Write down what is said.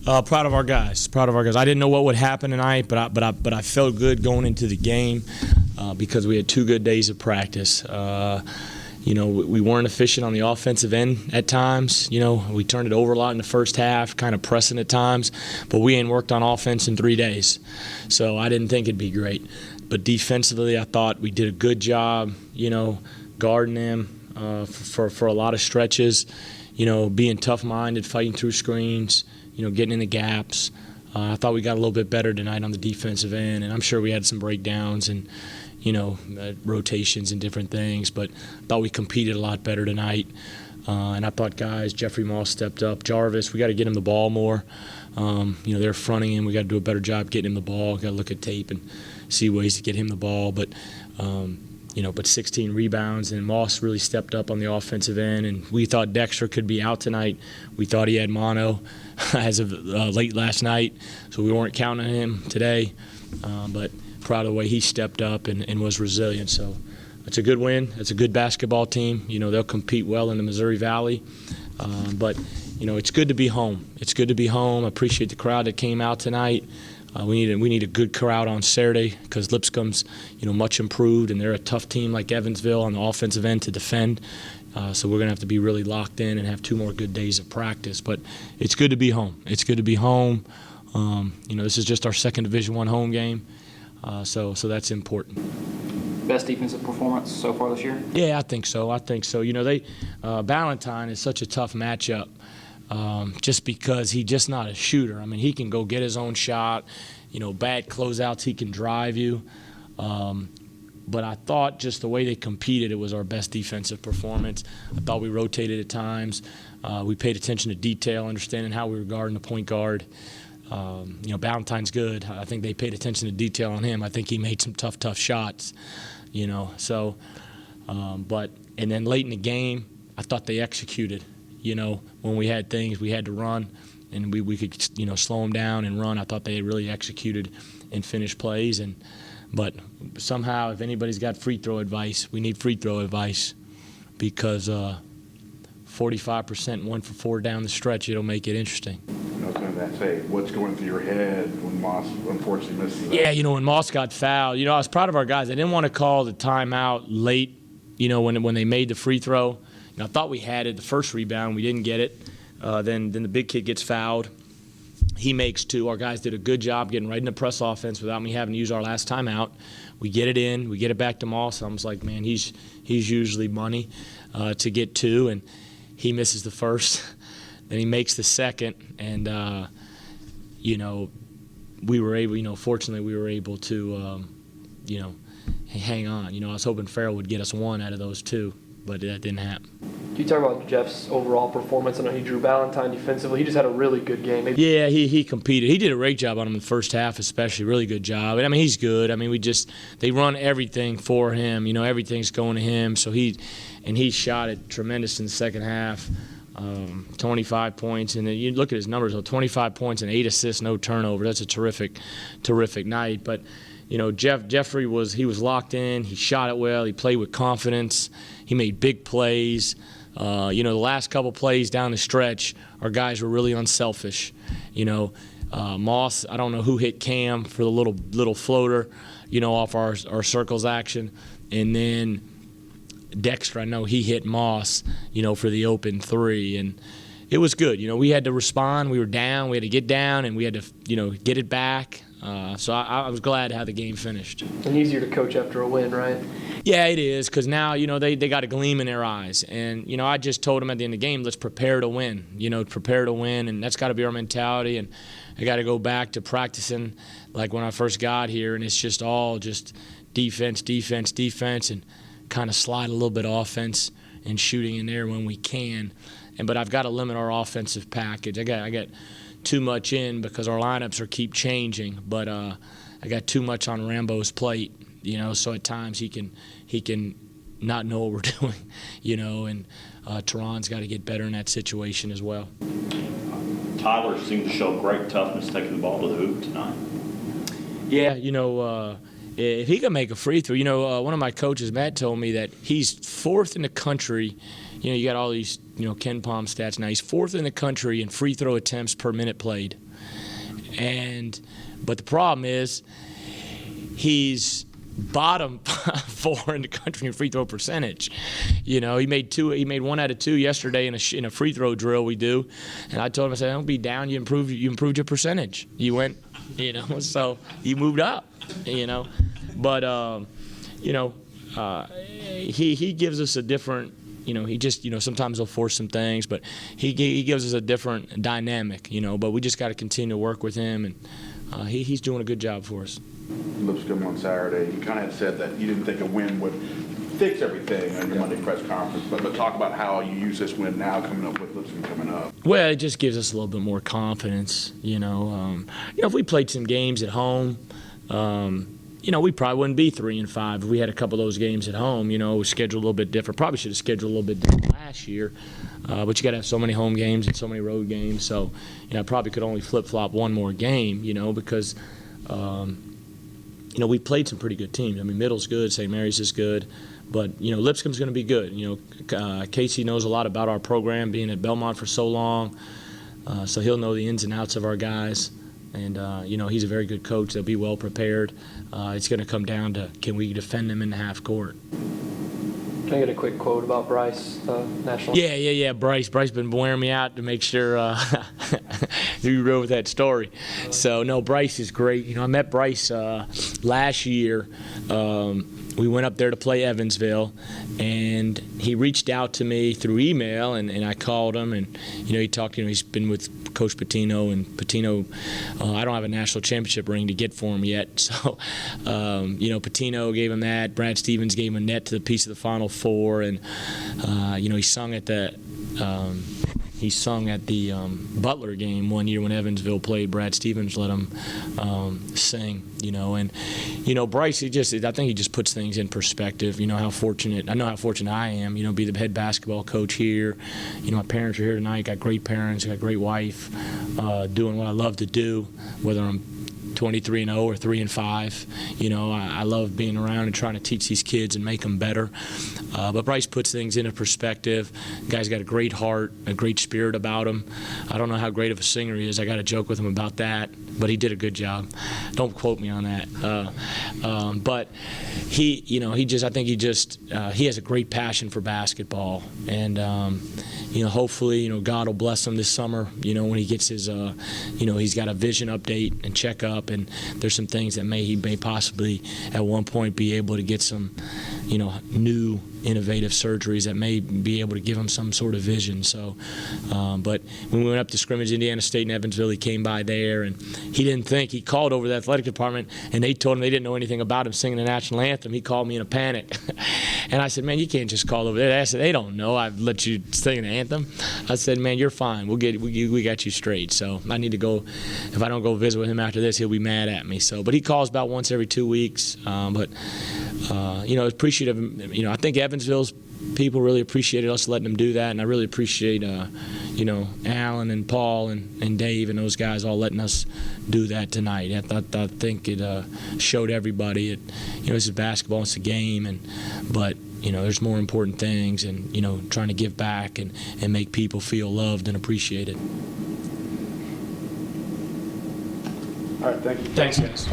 Proud of our guys. Proud of our guys. I didn't know what would happen tonight, but I felt good going into the game because we had 2 good days of practice. We weren't efficient on the offensive end at times. We turned it over a lot in the first half, kind of pressing at times, but we ain't worked on offense in 3 days. So I didn't think it'd be great. But defensively, I thought we did a good job, guarding them for a lot of stretches, being tough-minded, fighting through screens, getting in the gaps. I thought we got a little bit better tonight on the defensive end, and I'm sure we had some breakdowns and, rotations and different things, but I thought we competed a lot better tonight. And I thought guys, Jeffrey Moss stepped up. Jarvis, we got to get him the ball more. They're fronting him. We got to do a better job getting him the ball. Got to look at tape and see ways to get him the ball. But 16 rebounds, and Moss really stepped up on the offensive end. And we thought Dexter could be out tonight. We thought he had mono as of late last night, so we weren't counting on him today. But proud of the way he stepped up and was resilient. So it's a good win. It's a good basketball team. They'll compete well in the Missouri Valley. But it's good to be home. It's good to be home. I appreciate the crowd that came out tonight. We need a good crowd on Saturday because Lipscomb's much improved, and they're a tough team like Evansville on the offensive end to defend. So we're going to have to be really locked in and have 2 more good days of practice. But it's good to be home. It's good to be home. This is just our 2nd Division I home game, so that's important. Best defensive performance so far this year? Yeah, I think so. Ballantyne is such a tough matchup. Just because he's just not a shooter. I mean, he can go get his own shot. Bad closeouts, he can drive you. But I thought just the way they competed, it was our best defensive performance. I thought we rotated at times. We paid attention to detail, understanding how we were guarding the point guard. Ballantyne's good. I think they paid attention to detail on him. I think he made some tough shots, So, and then late in the game, I thought they executed. When we had things we had to run and we could, slow them down and run. I thought they really executed and finished plays. But somehow, if anybody's got free throw advice, we need free throw advice because 45% 1 for 4 down the stretch, it'll make it interesting. I was going to say, what's going through your head when Moss unfortunately misses that? Yeah, when Moss got fouled, I was proud of our guys. I didn't want to call the timeout late, when they made the free throw. I thought we had it. The first rebound, we didn't get it. Then the big kid gets fouled. He makes 2. Our guys did a good job getting right into press offense without me having to use our last timeout. We get it in. We get it back to Moss. I was like, man, he's usually money to get 2, and he misses the first. Then he makes the second, and we were able. Fortunately, we were able to, hang on. I was hoping Farrell would get us 1 out of those 2. But that didn't happen. Can you talk about Jeff's overall performance? I know he drew Ballantyne defensively. He just had a really good game. Yeah, he competed. He did a great job on him in the first half, especially. Really good job. And, he's good. They run everything for him. Everything's going to him. So he shot it tremendous in the second half. 25 points. And then you look at his numbers, 25 points and 8 assists, no turnover. That's a terrific night. But, Jeffrey was locked in. He shot it well. He played with confidence. He made big plays. The last couple plays down the stretch, our guys were really unselfish. Moss, I don't know who hit Cam for the little floater, off our circles action. And then Dexter, I know he hit Moss, for the open 3. And it was good. We had to respond. We were down. We had to get down, and we had to, get it back. So I was glad how the game finished. And easier to coach after a win, right? Yeah, it is, because now, they got a gleam in their eyes. And, I just told them at the end of the game, let's prepare to win, and that's got to be our mentality. And I got to go back to practicing like when I first got here, and it's just all just defense, and kind of slide a little bit of offense and shooting in there when we can. But I've got to limit our offensive package. I got too much in because our lineups keep changing, but I got too much on Rambo's plate, so at times he can not know what we're doing, and Tehran's got to get better in that situation as well. Tyler seemed to show great toughness taking the ball to the hoop tonight. Yeah, if he can make a free throw, one of my coaches, Matt, told me that he's 4th in the country. You got all these, Ken Palm stats now. He's 4th in the country in free throw attempts per minute played. But the problem is he's bottom 4 in the country in free throw percentage. He made 1 out of 2 yesterday in a free throw drill we do, and I told him, I said, don't be down. You improved your percentage. You went, so you moved up. But he gives us a different. He just, sometimes he'll force some things, but he gives us a different dynamic. But we just got to continue to work with him, and he's doing a good job for us. Lipscomb on Saturday, you kind of had said that you didn't think a win would fix everything on your Monday press conference, but talk about how you use this win now coming up with Lipscomb coming up. Well, it just gives us a little bit more confidence, if we played some games at home, we probably wouldn't be 3-5 if we had a couple of those games at home. Scheduled a little bit different. Probably should have scheduled a little bit different last year, but you got to have so many home games and so many road games. So, I probably could only flip-flop one more game, because we played some pretty good teams. Middle's good, St. Mary's is good, but Lipscomb's going to be good. Casey knows a lot about our program, being at Belmont for so long, so he'll know the ins and outs of our guys. And he's a very good coach. They'll be well prepared. It's going to come down to, can we defend them in the half court? Can I get a quick quote about Bryce, national? Yeah. Bryce been wearing me out to make sure you real with that story. So no, Bryce is great. I met Bryce last year. We went up there to play Evansville, and he reached out to me through email, and I called him, and he talked. He's been with Coach Patino, and Patino, I don't have a national championship ring to get for him yet, so Patino gave him that. Brad Stevens gave him a net to the piece of the Final Four, and he sung at the. He sung at the Butler game one year when Evansville played. Brad Stevens let him sing, and Bryce. I think he just puts things in perspective. I know how fortunate I am. Be the head basketball coach here. My parents are here tonight. Got great parents. Got a great wife. Doing what I love to do, whether I'm 23-0 or 3-5. I love being around and trying to teach these kids and make them better. But Bryce puts things into perspective. The guy's got a great heart, a great spirit about him. I don't know how great of a singer he is. I got to joke with him about that, but he did a good job. Don't quote me on that. But he has a great passion for basketball, and hopefully, God will bless him this summer. When he gets his, he's got a vision update and checkup, and there's some things that he may possibly at one point be able to get some, new innovative surgeries that may be able to give him some sort of vision. So, but when we went up to scrimmage Indiana State and Evansville, he came by there, and he called over the athletic department, and they told him they didn't know anything about him singing the national anthem. He called me in a panic. And I said, man, you can't just call over there. I said, they don't know I've let you sing the anthem. I said, man, you're fine. We got you straight. So I need to go. If I don't go visit with him after this, he'll be mad at me. So, but he calls about once every 2 weeks. Appreciative. I think Evansville's people really appreciated us letting them do that, and I really appreciate Alan and Paul and Dave and those guys all letting us do that tonight. I think it showed everybody this is basketball, it's a game, but there's more important things, and trying to give back and make people feel loved and appreciated. All right, thank you. Thanks, guys.